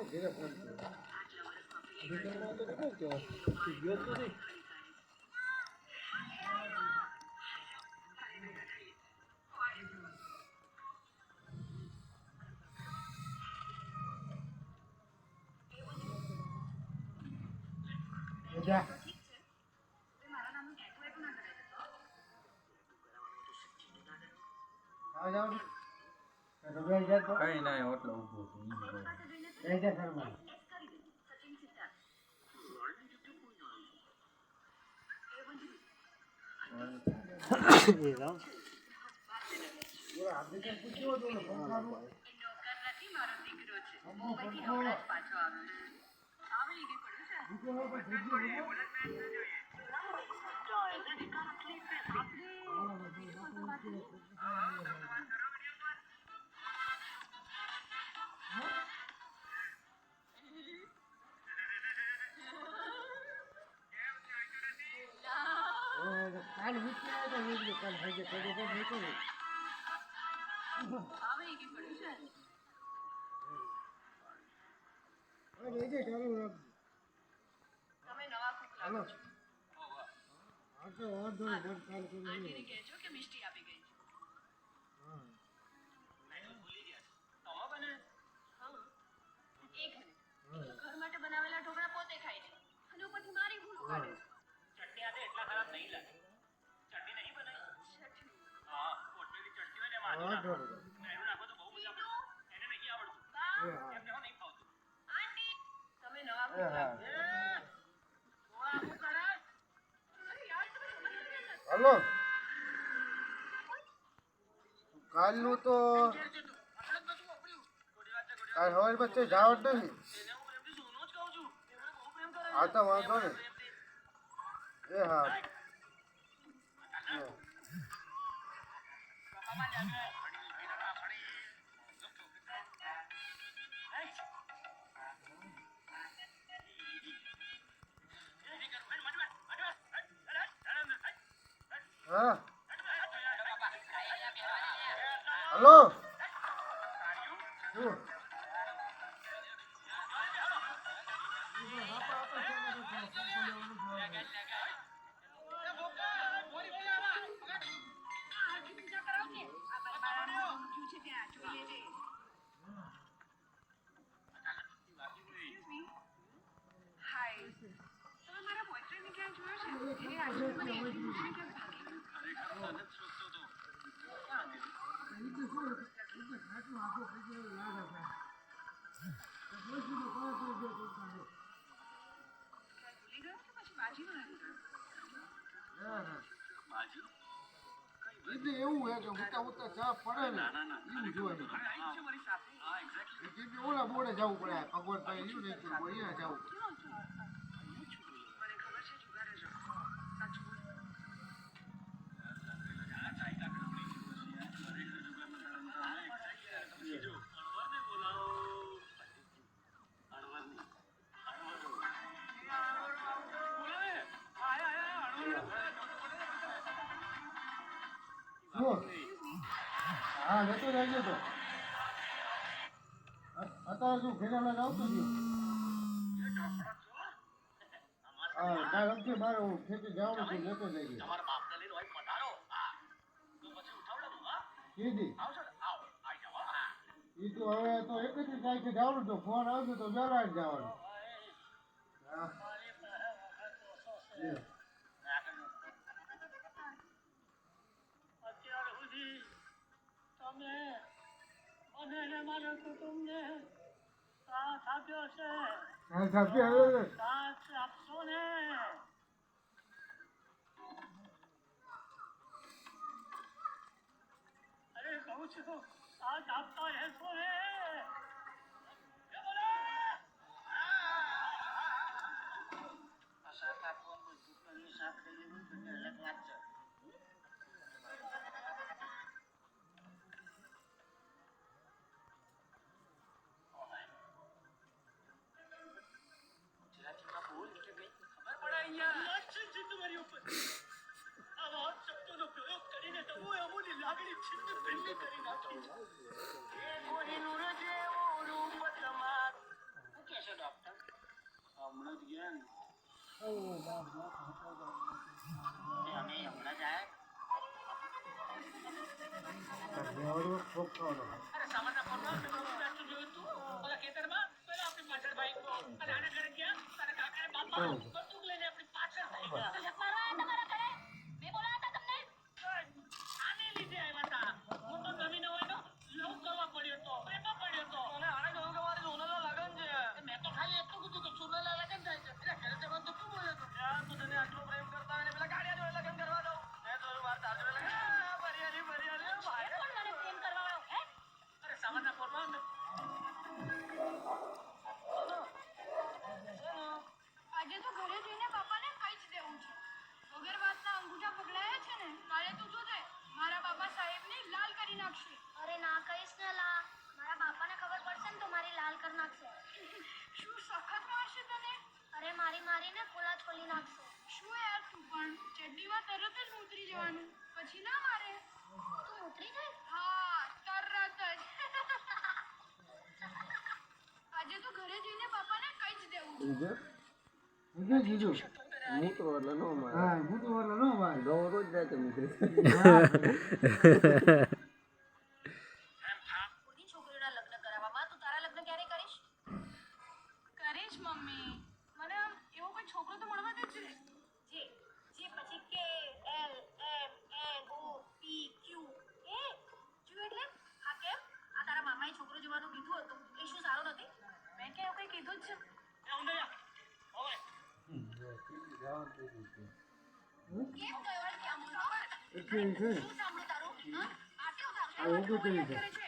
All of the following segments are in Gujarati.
ઘેરે ફોન કર્યો રિટર્નમાં તો કેવું કે ગયો તો નહીં જા આ જાવ કઈ ના ઓટલો ઉભો છે જય જય શર્મા એ રામ આપણે કે પૂછ્યો તો પંખાનો નોકર નથી મારો દીકરો છે મુંબઈથી હમણાં પાછો આવ્યો છે આવી ગઈ પડ્યું છે કાલ વિચાર તો નીકળી કાલ હજે થોડું તો નીકળી આવી ગઈ પડ્યું છે અરે જે ચાલુ રાખ તમે નવા કુક લાગો છો આ તો વાંધો નહીં બંધ કાલ કરી આંટીને કહેજો કે મિષ્ટી આપી ગઈ છે હા મેં ભૂલી ગયા તમા બને હા એક મિનિટ ઘર માટે બનાવેલા ઢોકળા પોતે ખાય છે અને ઉપરથી મારી ભૂલ કાઢે છે ચટણી આદે એટલા ખરાબ નહીં લાગે ચટણી નહીં બનાવી ચટણી હા કોટલી ચટણી હોય ને માં મેરું નાખો તો બહુ મજા આવે એને નહીં આવડતું એમને હો નહીં ખાવતું આંટી તમે નવા કુક લાગો ઓળા હું કરે હાલો કાલનું તો કાલ હવાર વચ્ચે જાવ જ નહીં હા તો વાંધો ને એ હા હા હલો શું એવું હે કે ઉતા ઉતા ચા પડે ને એવું જોવાનું ઓલા બોર્ડે જવું પડે ભગવાન ભાઈ એવું નહીં જવું હા લેતો જાય તો અત્યારે શું ફેરા આવતો ગયો હા કાલ અમથી મારે ખેતી જવાનું છે લેતો જાય તમારા બાપને લઈને હોય પધારો હા તો પછી ઉઠાવડો હા કીધી આવશો ને આવો આઈ જાવ હા ઈ તો હવે તો 31 તારીખે જવાનું તો ફોન આવજો તો વેલા જ જવાનું હા અત્યાર સુધી તમે મને ને મારા કુટુંબને સાથ આપ્યો છે સાથ આપશો ને અરે કહું છું સાથ આપતા રહેશો ને સાથ આપવાનું દુકાનની સાથ લઈ લેવું બંને અલગ વાત છે આજે તો ઘરે જઈને બાપાને કહી જ દેવું છે. વગર વાતના અંગૂઠા પકડાયા છે ને, કાલે તું જોજે મારા બાપા સાહેબને લાલ કરી નાખશે. અરે ના કહીશ ને લા, મારા બાપાને ખબર પડશે ને તો મારી લાલ કરી નાખશે. શું સખત મારશે તને? અરે મારીને ફૂલા છોલી નાખશે. શું યાર તું પણ ચડ્ડીમાં તરત જ ઉતરી જવાનું, પછી ના મારે. તું ઉતરી જાય? હા, તરત જ. આજે તો ઘરે જઈને બાપાને કહી જ દેવું છે. જીજુ મૂતો એટલે નો મારે. હા મૂતો એટલે નો મારે. ગૌ રોજ જાય તો મૂકે. કોની છોકરીના લગ્ન કરાવવામાં, તું તારા લગ્ન ક્યારે કરીશ? કરીશ મમ્મી, મને આમ એવો કોઈ છોકરો તો મળવા દે છે. જે પછી કે એલ એમ એન ઓ પી ક્યુ એ ક્યુ એટલે હા કેમ? આ તારા મામાએ છોકરો જોવાનું કીધું હતું, એ શું સારું નથી? મેં કે એવું કંઈ કીધું જ છે. કેમ ગયો વાર ક્યાં બોલો? એટલે છે શું સાંભળું તારું? હા આ કેવું આ સાંભળું? ઊભું કરી છે. કરે છે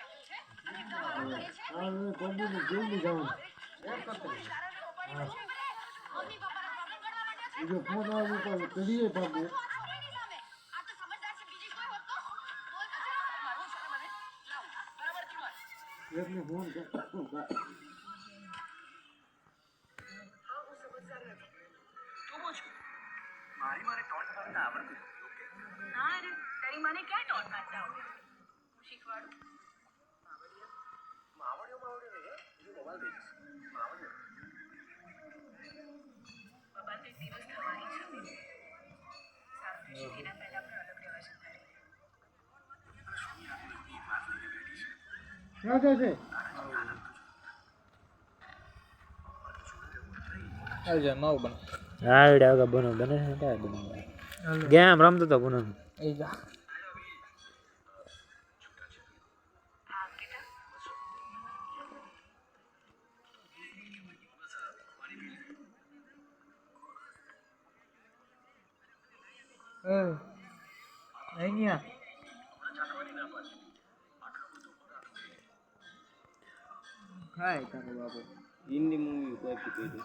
અને એકદમ આરામ કરે છે. આ કોમ્પ્યુટર જલ્દી જવાનું. મમ્મી પપ્પાના પ્રોબ્લેમ કરવા માંડ્યો છે. બીજો ફોન આવે તો કરીએ પાછું. આ છોકરીની સામે આ તો સમજદાર છે, બીજી કોઈ હોત તો બોલ તો છે. મારું છે મને લાવ બરાબર થી માર. એકને ફોન કરતા હા હું સમજદાર નથી. તું પૂછ. મારી મારે ટોન્ટ મારતા આવડતું નથી, ઓકે? ના રે, તારી મને ક્યાં ટોન કાઢતા આવડે? હું શીખવાડું. માવડિયો નહીં હે, બીજું મોબાઈલ દઈ દઈશ. માવડિયો બાબા તે દિવસ થવાની છે. સારું થશે, એના પહેલા આપણે અલગ રહેવા જતા રહીએ. ક્યાં જશે? હા એડા આગળ બનો બને છે ગેમ રમતો તો બનો એ જા હા બેટા. અહીંયા ખાય કાકો બાપુ હિન્દી મૂવી કોઈ કીધું